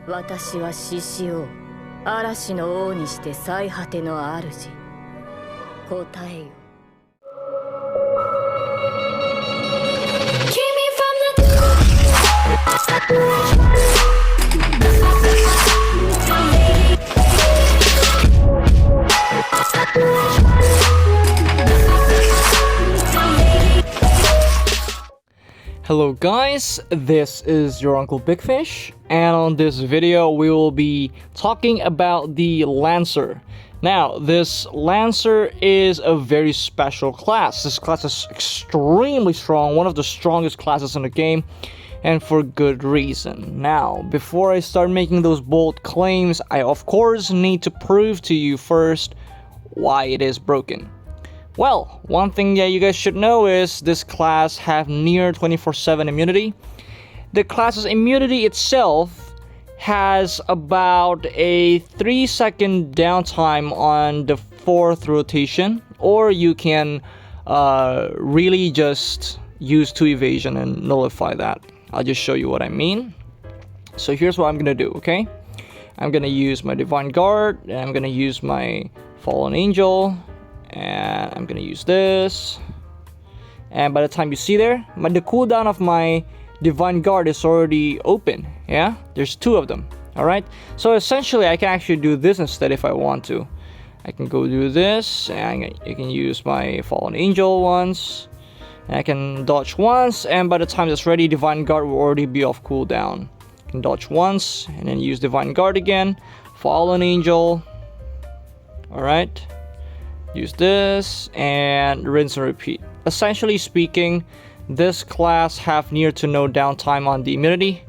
私は獅子王、嵐の王にして最果ての主。答えよ。Hello guys, this is your Uncle Big Fish, and on this video we will be talking about the Lancer. Now, this Lancer is a very special class. This class is extremely strong, one of the strongest classes in the game, and for good reason. Now, before I start making those bold claims, I of course need to prove to you first why it is broken. Well, one thing that you guys should know is this class have near 24/7 immunity. The class's immunity itself has about a 3-second downtime on the 4th rotation, or you can really just use 2 evasion and nullify that. I'll just show you what I mean. So here's what I'm gonna do, okay? I'm gonna use my Divine Guard, and I'm gonna use my Fallen Angel, and I'm gonna use this. And by the time you see there, the cooldown of my Divine Guard is already open. Yeah, there's 2 of them. Alright, so essentially I can actually do this instead if I want to. I can go do this, and I can use my Fallen Angel once, and I can dodge once, and by the time it's ready, Divine Guard will already be off cooldown. I can dodge once and then use Divine Guard again, Fallen Angel. Alright, use this and rinse and repeat. Essentially speaking, this class have near to no downtime on the immunity,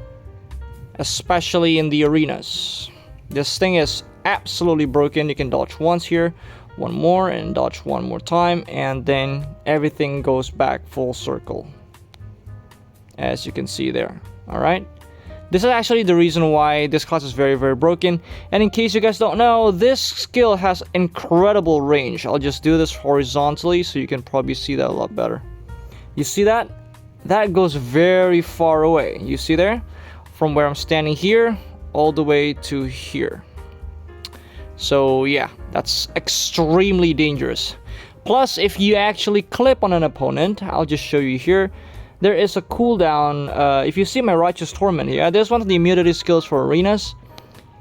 especially in the arenas. This thing is absolutely broken. You can dodge once here, one more, and dodge one more time, and then everything goes back full circle, as you can see there. Alright, this is actually the reason why this class is very, very broken. And in case you guys don't know, this skill has incredible range. I'll just do this horizontally so you can probably see that a lot better. You see that? That goes very far away. You see there? From where I'm standing here all the way to here. So yeah, that's extremely dangerous. Plus, if you actually clip on an opponent, I'll just show you here, there is a cooldown. If you see my Righteous Torment here, there's one of the immunity skills for arenas.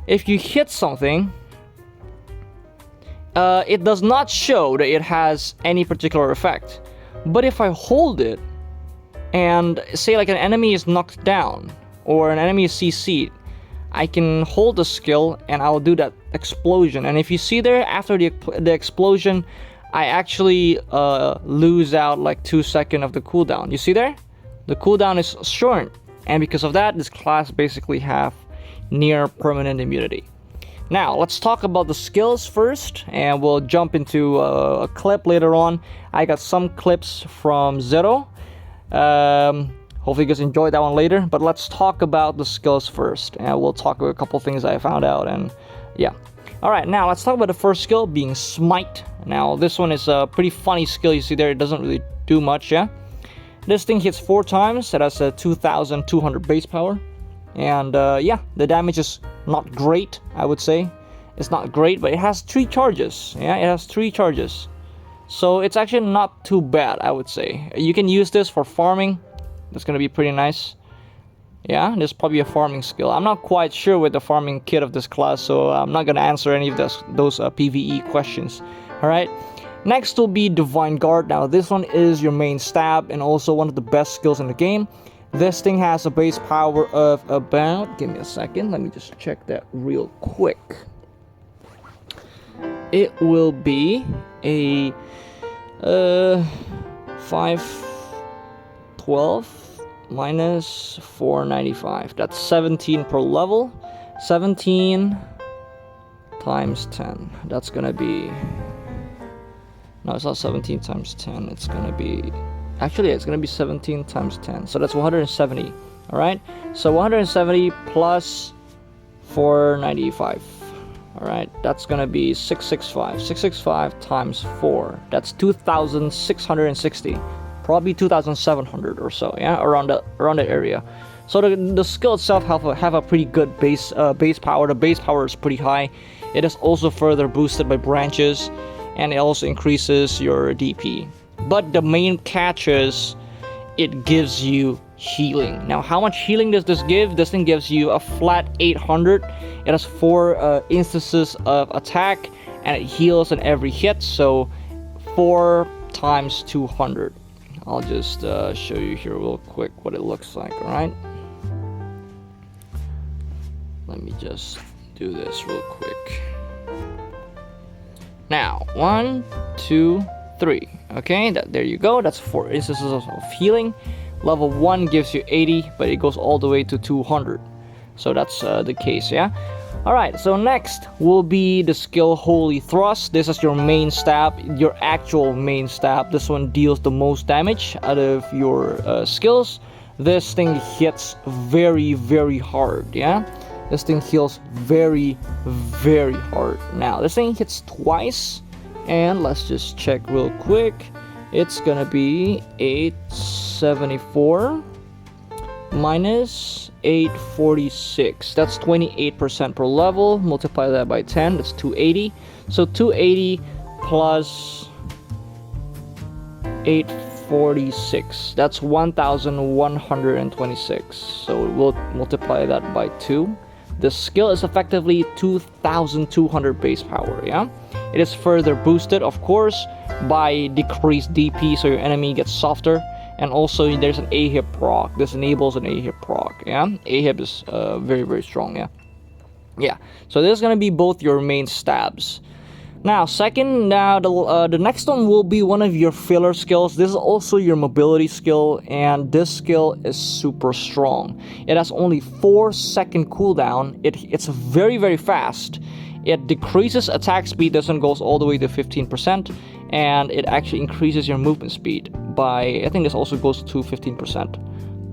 If you hit something, it does not show that it has any particular effect. But if I hold it, and say like an enemy is knocked down, or an enemy is CC'd, I can hold the skill and I'll do that explosion. And if you see there, after the explosion, I actually lose out like 2 seconds of the cooldown. You see there? The cooldown is short, and because of that, this class basically have near permanent immunity. Now, let's talk about the skills first, and we'll jump into a clip later on. I got some clips from Zero. Hopefully you guys enjoyed that one later, but let's talk about the skills first, and we'll talk about a couple things I found out, and yeah. Alright, now let's talk about the first skill, being Smite. Now, this one is a pretty funny skill. You see there, it doesn't really do much, yeah? This thing hits 4 times, it has a 2,200 base power. And yeah, the damage is not great, I would say. It's not great, but it has 3 charges. Yeah, it has 3 charges. So it's actually not too bad, I would say. You can use this for farming. That's gonna be pretty nice. Yeah, there's probably a farming skill. I'm not quite sure with the farming kit of this class, so I'm not gonna answer any of those PvE questions. Alright, next will be Divine Guard. Now this one is your main stab and also one of the best skills in the game. This thing has a base power of about, give me a second, let me just check that real quick. It will be a 512 minus 495. That's 17 per level. 17 times 10. That's gonna be, no, it's not 17 times 10. It's gonna be, actually it's gonna be 17 times 10. So that's 170. Alright, so 170 plus 495. Alright, that's gonna be 665. 665 times 4. That's 2,660. Probably 2,700 or so, yeah, around that area. So the skill itself have a pretty good base power. The base power is pretty high. It is also further boosted by branches, and it also increases your DP. But the main catch is it gives you healing. Now, how much healing does this give? This thing gives you a flat 800. It has 4 instances of attack, and it heals in every hit, so 4 times 200. I'll just show you here real quick what it looks like. All right, let me just do this real quick. Now, 1, 2, 3. Okay, there you go. That's 4 instances of healing. Level 1 gives you 80, but it goes all the way to 200. So that's the case, yeah? Alright, so next will be the skill Holy Thrust. This is your main stab, your actual main stab. This one deals the most damage out of your skills. This thing hits very, very hard, yeah? This thing heals very, very hard. Now, this thing hits twice, and let's just check real quick. It's gonna be 874 minus 846. That's 28% per level. Multiply that by 10, that's 280. So 280 plus 846, that's 1126. So we'll multiply that by 2. The skill is effectively 2200 base power, yeah? It is further boosted, of course, by decreased DP, so your enemy gets softer. And also there's an AHIP proc. This enables an AHIP proc, yeah? AHIP is very, very strong, yeah? Yeah, so this is going to be both your main stabs. Now, the next one will be one of your filler skills. This is also your mobility skill, and this skill is super strong. It has only 4-second cooldown. It's very, very fast. It decreases attack speed. This one goes all the way to 15%, and it actually increases your movement speed by, I think this also goes to 15%.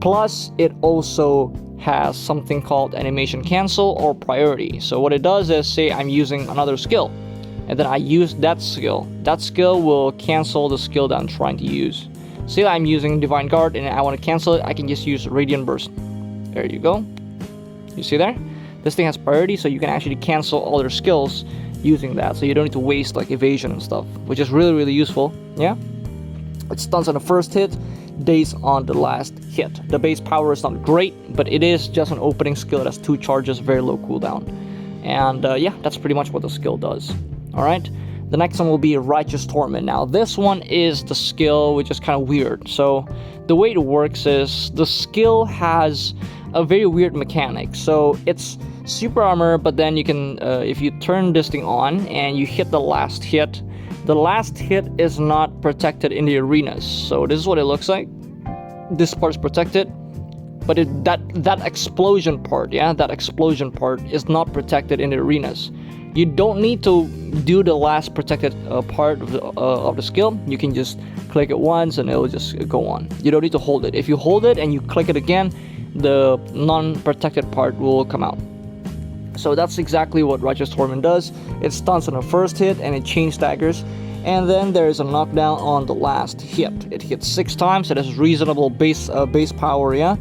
Plus, it also has something called animation cancel or priority. So what it does is, say I'm using another skill, and then I use that skill will cancel the skill that I'm trying to use. Say I'm using Divine Guard and I want to cancel it, I can just use Radiant Burst. There you go. You see there? This thing has priority, so you can actually cancel other skills using that, so you don't need to waste like evasion and stuff, which is really, really useful, yeah? It stuns on the first hit, daze on the last hit. The base power is not great, but it is just an opening skill. It has 2 charges, very low cooldown. And yeah, that's pretty much what the skill does. Alright, the next one will be Righteous Torment. Now, this one is the skill, which is kind of weird. So, the way it works is, the skill has a very weird mechanic. So, it's super armor, but then you can, if you turn this thing on and you hit the last hit is not protected in the arenas. So, this is what it looks like. This part is protected, but that explosion part, yeah, that explosion part is not protected in the arenas. You don't need to do the last protected part of the skill. You can just click it once and it will just go on. You don't need to hold it. If you hold it and you click it again, the non-protected part will come out. So that's exactly what Righteous Torment does. It stuns on the first hit and it chain staggers. And then there's a knockdown on the last hit. It hits 6 times. It has reasonable base power, yeah?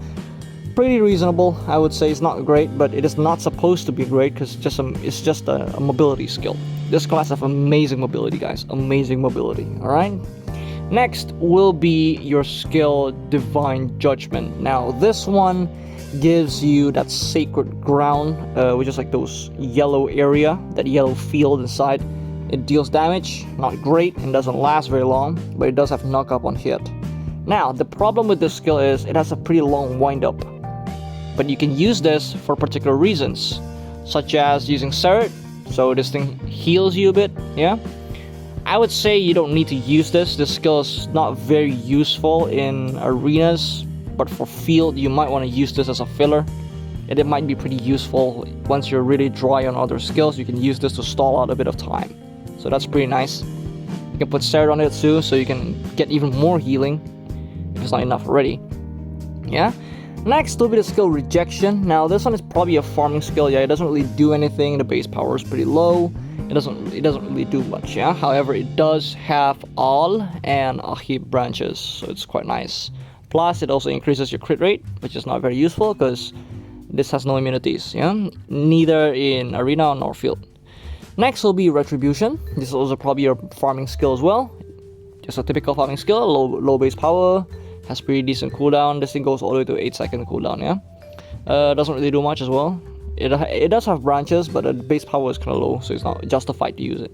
Pretty reasonable, I would say. It's not great, but it is not supposed to be great because it's just a mobility skill. This class has amazing mobility, guys. Amazing mobility, alright? Next will be your skill Divine Judgment. Now, this one gives you that sacred ground, which is like those yellow area, that yellow field inside. It deals damage, not great, and doesn't last very long, but it does have knock up on hit. Now, the problem with this skill is it has a pretty long wind up. But you can use this for particular reasons, such as using Seret, so this thing heals you a bit, yeah? I would say you don't need to use this. This skill is not very useful in arenas, but for field, you might want to use this as a filler. And it might be pretty useful once you're really dry on other skills. You can use this to stall out a bit of time. So that's pretty nice. You can put Seret on it too, so you can get even more healing, if it's not enough already. Yeah? Next will be the skill Rejection. Now this one is probably a farming skill. Yeah, it doesn't really do anything. The base power is pretty low. It doesn't really do much. Yeah. However, it does have All and Ahib branches, so it's quite nice. Plus, it also increases your crit rate, which is not very useful because this has no immunities, yeah? Neither in arena nor field. Next will be Retribution. This is also probably your farming skill as well. Just a typical farming skill, low base power, has pretty decent cooldown. This thing goes all the way to 8-second cooldown, yeah? Doesn't really do much as well. It does have branches, but the base power is kind of low, so it's not justified to use it.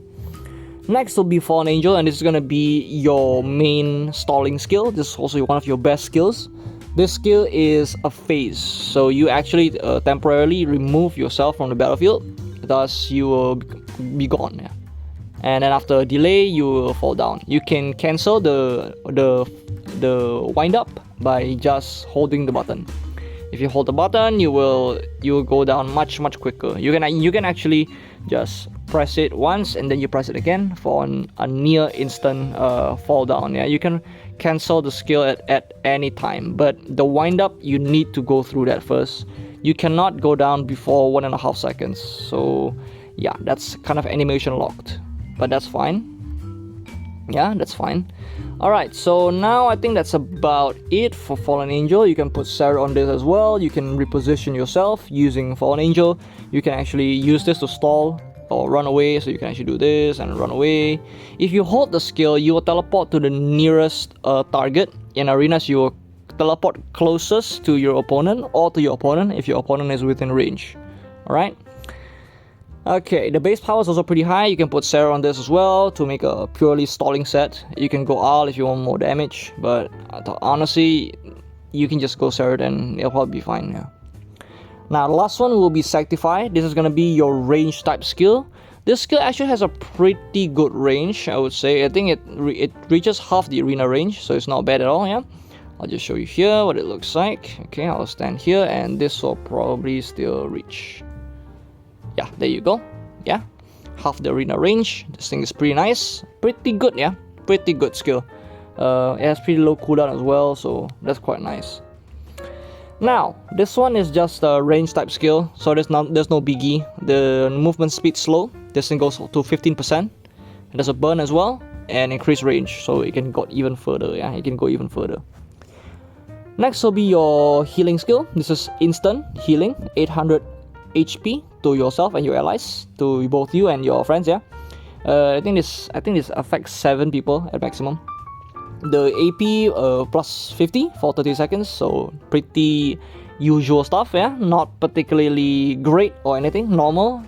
Next will be Fallen Angel, and this is going to be your main stalling skill. This is also one of your best skills. This skill is a phase, so you actually temporarily remove yourself from the battlefield, thus you will be gone. Yeah. And then after a delay, you will fall down. You can cancel the wind up by just holding the button. If you hold the button, you will go down much quicker. You can actually just press it once and then you press it again for a near instant fall down. Yeah, you can cancel the skill at any time, but the wind up, you need to go through that first. You cannot go down before 1.5 seconds. So yeah, that's kind of animation locked, but that's fine. Yeah, that's fine. Alright, so now I think that's about it for Fallen Angel. You can put Sarah on this as well. You can reposition yourself using Fallen Angel. You can actually use this to stall or run away, so you can actually do this and run away. If you hold the skill, you will teleport to the nearest target. In arenas, you will teleport closest to your opponent or to your opponent if your opponent is within range. Alright. Okay, the base power is also pretty high. You can put Sarah on this as well to make a purely stalling set. You can go all if you want more damage, but honestly, you can just go Sarah and it'll probably be fine. Yeah. Now, the last one will be Sanctify. This is going to be your range type skill. This skill actually has a pretty good range, I would say. I think it reaches half the arena range, so it's not bad at all, yeah? I'll just show you here what it looks like. Okay, I'll stand here, and this will probably still reach. Yeah, there you go. Yeah, half the arena range. This thing is pretty nice. Pretty good, yeah? Pretty good skill. It has pretty low cooldown as well, so that's quite nice. Now, this one is just a range type skill, so there's no biggie. The movement speed slow. This thing goes to 15%. There's a burn as well, and increased range, so it can go even further. Yeah, it can go even further. Next will be your healing skill. This is instant healing, 800 HP to yourself and your allies, to both you and your friends. Yeah, I think this affects 7 people at maximum. The AP plus 50 for 30 seconds, so pretty usual stuff, yeah, not particularly great or anything, normal.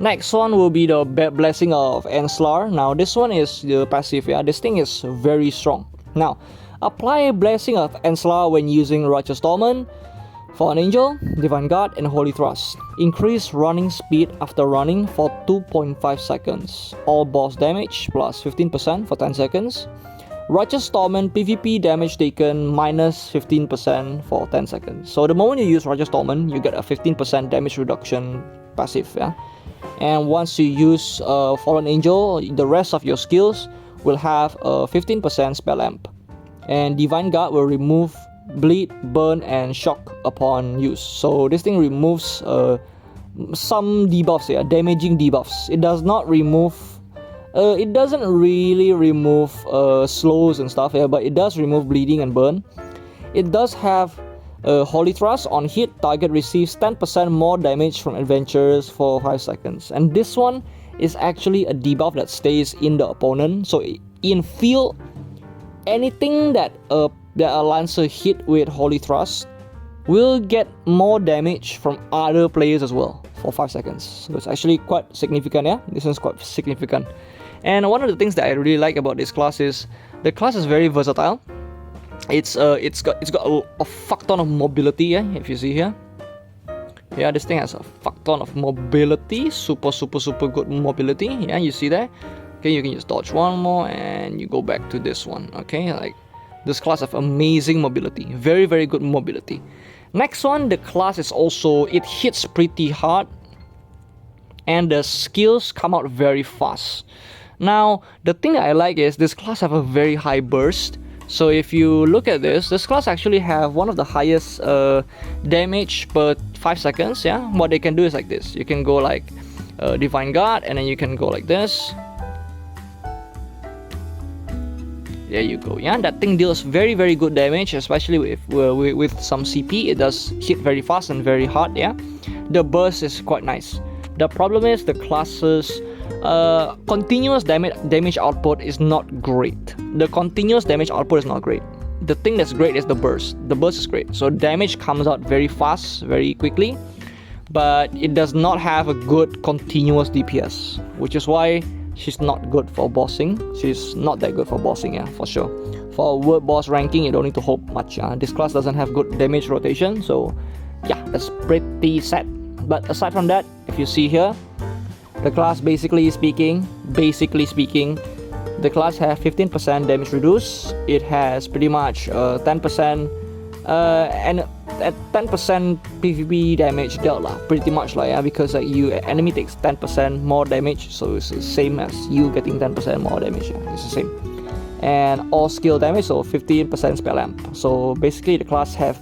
Next one will be the Blessing of Enslar. Now this one is the passive, yeah, this thing is very strong. Now, apply Blessing of Enslar when using Righteous Torment, Fallen Angel, Divine Guard, and Holy Thrust. Increase running speed after running for 2.5 seconds. All boss damage plus 15% for 10 seconds. Righteous Torment PvP damage taken minus 15% for 10 seconds. So the moment you use Righteous Torment, you get a 15% damage reduction passive, yeah. And once you use Fallen Angel, the rest of your skills will have a 15% spell amp. And Divine Guard will remove bleed, burn, and shock upon use. So this thing removes some debuffs, yeah, damaging debuffs. It does not remove. It doesn't really remove slows and stuff, yeah, but it does remove bleeding and burn. It does have Holy Thrust. On hit, target receives 10% more damage from adventures for 5 seconds. And this one is actually a debuff that stays in the opponent. So in field, anything that a Lancer hit with Holy Thrust will get more damage from other players as well for 5 seconds. So it's actually quite significant, yeah? This one's quite significant. And one of the things that I really like about this class is the class is very versatile. It's got a fuck ton of mobility, yeah, if you see here. Yeah, this thing has a fuck ton of mobility, super good mobility. Yeah, you see that? Okay, you can just dodge one more and you go back to this one. Okay, like this class have amazing mobility, very good mobility. Next one, the class is also, it hits pretty hard and the skills come out very fast. Now, the thing that I like is this class have a very high burst. So if you look at this class actually have one of the highest damage per 5 seconds, yeah? What they can do is like this. You can go like Divine Guard and then you can go like this. There you go. Yeah, that thing deals very good damage, especially with some CP. It does hit very fast and very hard. Yeah, the burst is quite nice. The problem is the class's continuous damage output is not great. The continuous damage output is not great. The thing that's great is the burst. The burst is great. So damage comes out very fast, very quickly, but it does not have a good continuous DPS, which is why she's not good for bossing. She's not that good for bossing, yeah, for sure. For world boss ranking, you don't need to hope much. This class doesn't have good damage rotation, so yeah, that's pretty sad. But aside from that, if you see here, the class basically speaking, the class has 15% damage reduce. It has pretty much 10% and at 10% PvP damage dealt lah, pretty much lah, yeah, because enemy takes 10% more damage, so it's the same as you getting 10% more damage. Yeah, it's the same. And all skill damage, so 15% spell amp. So basically the class have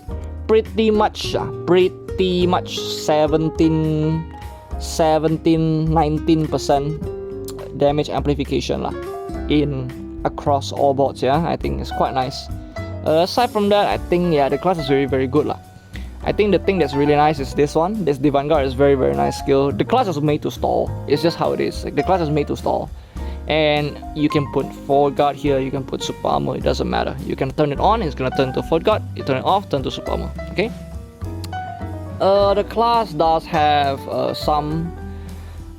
pretty much 19% damage amplification lah in across all bots. Yeah, I think it's quite nice. Aside from that, I think yeah, the class is very good lah. I think the thing that's really nice is this one. This Divine Guard is very nice skill. The class is made to stall. It's just how it is. Like, the class is made to stall, and you can put Forward Guard here. You can put Super Armor. It doesn't matter. You can turn it on. It's gonna turn to Forward Guard. You turn it off. Turn to Super Armor. Okay. The class does have some.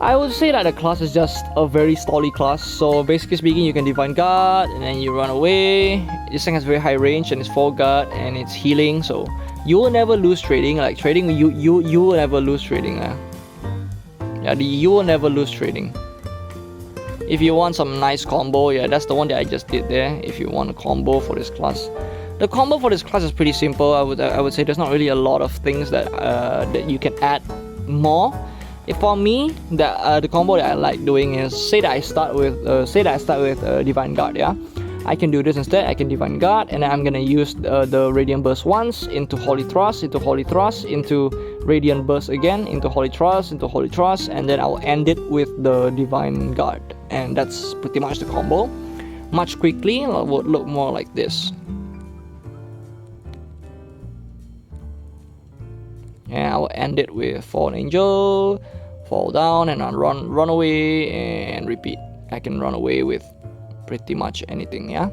I would say that the class is just a very stally class. So basically speaking, you can Divine Guard and then you run away. This thing has very high range and it's Forward Guard and it's healing. So you will never lose trading. Like trading, you will never lose trading. Yeah, you will never lose trading. If you want some nice combo, yeah, that's the one that I just did there. If you want a combo for this class, the combo for this class is pretty simple. I would say there's not really a lot of things that that you can add more. For me, the combo that I like doing is say that I start with Divine Guard. Yeah, I can do this instead. I can Divine Guard, and then I'm gonna use the Radiant Burst once into Holy Thrust, into Radiant Burst again, into Holy Thrust, and then I'll end it with the Divine Guard, and that's pretty much the combo. Much quickly, it would look more like this. And I'll end it with Fallen Angel, fall down, and I'll run away and repeat. I can run away with pretty much anything, yeah.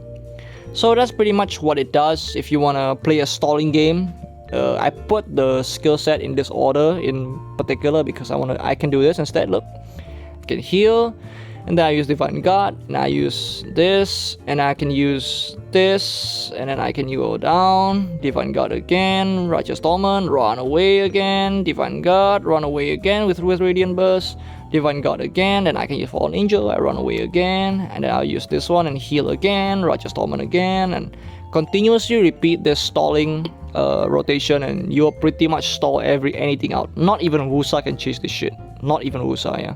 So that's pretty much what it does. If you wanna play a stalling game, I put the skill set in this order in particular because I can do this instead. Look, I can heal, and then I use Divine Guard, and I use this, and I can use this, and then I can go down, Divine Guard again, Righteous Torment, run away again, Divine Guard, run away again with Radiant Burst, Divine Guard again, then I can use Fallen Angel, I run away again, and then I'll use this one and heal again, Righteous Torment again, and continuously repeat this stalling rotation, and you'll pretty much stall anything out. Not even Wusa can chase this shit. Not even Wusa, yeah.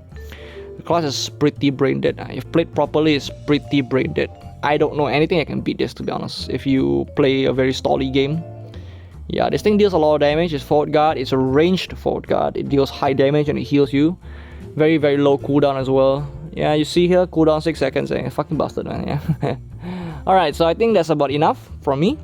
The class is pretty brain dead. If played properly, it's pretty brain dead. I don't know anything that can beat this, to be honest. If you play a very stally game, yeah, this thing deals a lot of damage. It's Forward Guard. It's a ranged Forward Guard. It deals high damage and it heals you. Very low cooldown as well. Yeah, you see here, cooldown 6 seconds. Fucking bastard, man. Yeah. Alright, so I think that's about enough from me.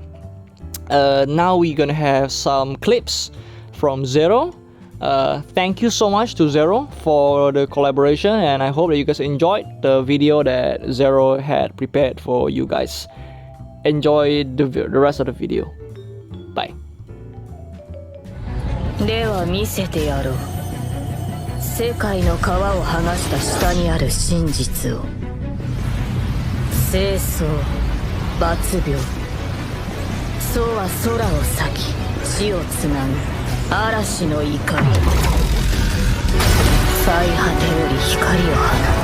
Now we're gonna have some clips from Zero. Thank you so much to Zero for the collaboration, and I hope that you guys enjoyed the video that Zero had prepared for you guys. Enjoy the rest of the video. Bye. では見せてやろう。世界の皮を剥がした下にある真実を。清掃、罰病。そうは空を裂き、地をつなぐ嵐の怒り。最果てより光を放つ。